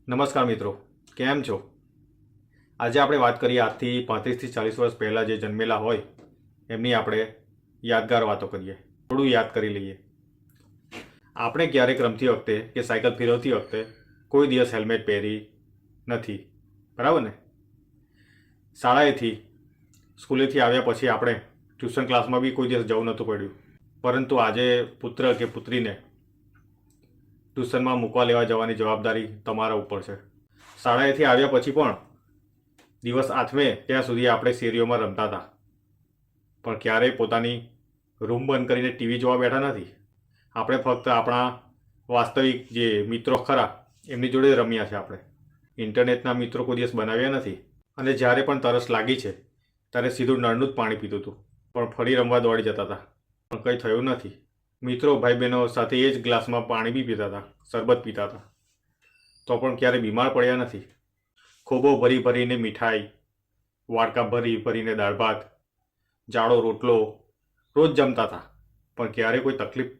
નમસ્કાર મિત્રો, કેમ છો? આજે આપણે વાત કરીએ આજથી 35 થી 40 વર્ષ પહેલાં જે જન્મેલા હોય એમની આપણે યાદગાર વાતો કરીએ, થોડું યાદ કરી લઈએ. આપણે ક્યારેક રમતી વખતે કે સાયકલ ફેરવતી વખતે કોઈ દિવસ હેલ્મેટ પહેરી નથી, બરાબર ને? શાળાએથી સ્કૂલેથી આવ્યા પછી આપણે ટ્યુશન ક્લાસમાં બી કોઈ દિવસ જવું નહોતું પડ્યું, પરંતુ આજે પુત્ર કે પુત્રીને ટ્યુશનમાં મૂકવા લેવા જવાની જવાબદારી તમારા ઉપર છે. શાળાએથી આવ્યા પછી પણ દિવસ આથમે ત્યાં સુધી આપણે શેરીઓમાં રમતા હતા, પણ ક્યારેય પોતાની રૂમ બંધ કરીને ટીવી જોવા બેઠા નથી. આપણે ફક્ત આપણા વાસ્તવિક જે મિત્રો ખરા એમની જોડે રમ્યા છે. આપણે ઇન્ટરનેટના મિત્રો કોઈ દિવસ બનાવ્યા નથી. અને જ્યારે પણ તરસ લાગી છે ત્યારે સીધું નળનું જ પાણી પીતું હતું, પણ ફરી રમવા દોડી જતા હતા, પણ કંઈ થયું નથી. મિત્રો ભાઈ બહેનો સાથે એ જ ગ્લાસમાં પાણી બી પીતા હતા, શરબત પીતા હતા, તો પણ ક્યારેય બીમાર પડ્યા નથી. ખોબો ભરી ભરીને મીઠાઈ, વાડકા ભરી ભરીને દાળ ભાત, જાડો રોટલો રોજ જમતા હતા, પણ ક્યારેય કોઈ તકલીફ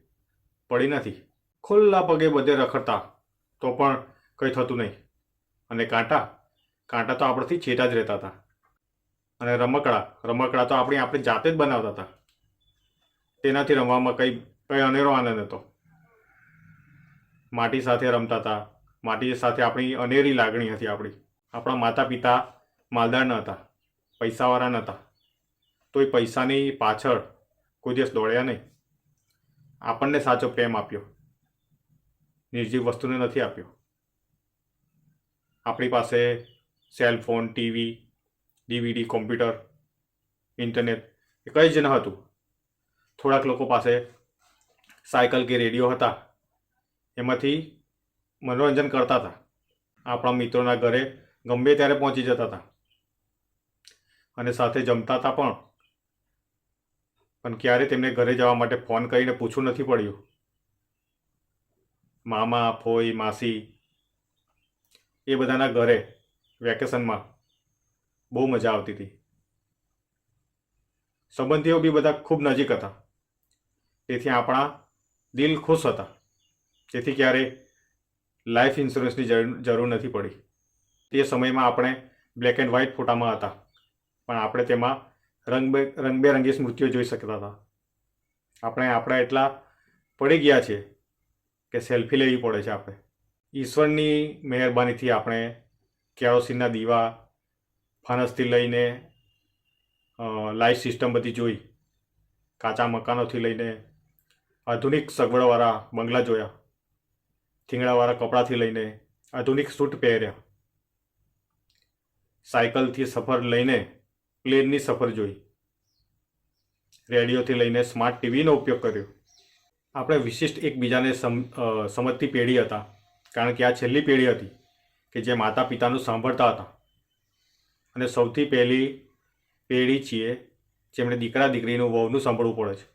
પડી નથી. ખુલ્લા પગે બધે રખડતા તો પણ કંઈ થતું નહીં. અને કાંટા તો આપણથી છેટા જ રહેતા હતા. અને રમકડા તો આપણે જાતે જ બનાવતા હતા. તેનાથી રમવામાં કંઈ અનેરો આનંદ હતો. માટી સાથે રમતા હતા. માટી સાથે આપણી અનેરી લાગણી હતી. આપણા માતા પિતા માલદાર ન હતા, પૈસાવાળા નહોતા, તો એ પૈસાની પાછળ કોઈ દિવસ દોડ્યા નહીં. આપણને સાચો પ્રેમ આપ્યો, નિર્જીવ વસ્તુને નથી આપ્યો. આપણી પાસે cellphone, TV, DVD, computer, internet એ કંઈ જ ન હતું. થોડાક લોકો પાસે સાયકલ કે રેડિયો હતા, એમાંથી મનોરંજન કરતા હતા. આપણા મિત્રોના ઘરે ગમે ત્યારે પહોંચી જતા હતા અને સાથે જમતા હતા. પણ ક્યારે તેમને ઘરે જવા માટે ફોન કરીને પૂછવું નથી પડ્યું. મામા, ફોઈ, માસી એ બધાના ઘરે વેકેશનમાં બહુ મજા આવતી હતી. સંબંધીઓ બી બધા ખૂબ નજીક હતા, તેથી આપણા દિલ ખુશ હતા. તેથી ક્યારે લાઈફ ઇન્સ્યોરન્સની જરૂર નથી પડી. તે સમયમાં આપણે બ્લેક એન્ડ વ્હાઇટ ફોટામાં હતા, પણ આપણે તેમાં રંગબેરંગી સ્મૃતિઓ જોઈ શકતા હતા. આપણે એટલા પડી ગયા છે કે સેલ્ફી લેવી પડે છે. આપણે ઈશ્વરની મહેરબાનીથી આપણે કેરોસીનના દીવા, ફાનસથી લઈને લાઇટ સિસ્ટમ બધી જોઈ, કાચા મકાનોથી લઈને આધુનિક સગવડવાળા બંગલા જોયા, થીંગડાવાળા કપડાથી લઈને આધુનિક સૂટ પહેર્યા, સાયકલથી સફર લઈને પ્લેનની સફર જોઈ, રેડિયોથી લઈને સ્માર્ટ ટીવીનો ઉપયોગ કર્યો. આપણે વિશિષ્ટ એકબીજાને સમજતી પેઢી હતા, કારણ કે આ છેલ્લી પેઢી હતી કે જે માતા પિતાનું સાંભળતા હતા. અને સૌથી પહેલી પેઢી છીએ જેમણે દીકરા દીકરીનું વહુનું સાંભળવું પડે છે.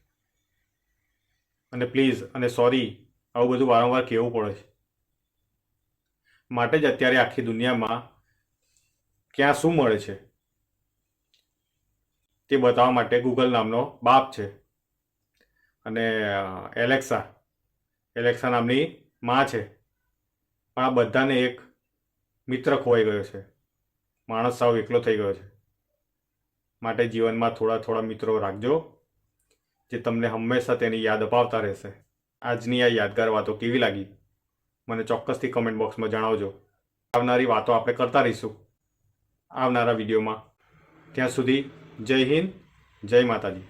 અને પ્લીઝ અને સોરી આવું બધું વારંવાર કહેવું પડે છે. માટે જ અત્યારે આખી દુનિયામાં ક્યાં શું મળે છે તે બતાવવા માટે ગૂગલ નામનો બાપ છે, અને એલેક્સા નામની માં છે. પણ આ બધાને એક મિત્ર ખોવાઈ ગયો છે. માણસ સાવ એકલો થઈ ગયો છે. માટે જીવનમાં થોડા મિત્રો રાખજો, જે તમને હંમેશા તેની યાદ અપાવતા રહેશે. આજની આ યાદગાર વાતો કેવી લાગી મને ચોક્કસથી કમેન્ટ બોક્સમાં જણાવજો. આવનારી વાતો આપણે કરતા રહીશું આવનારા વિડીયોમાં. ત્યાં સુધી જય હિન્દ, જય માતાજી.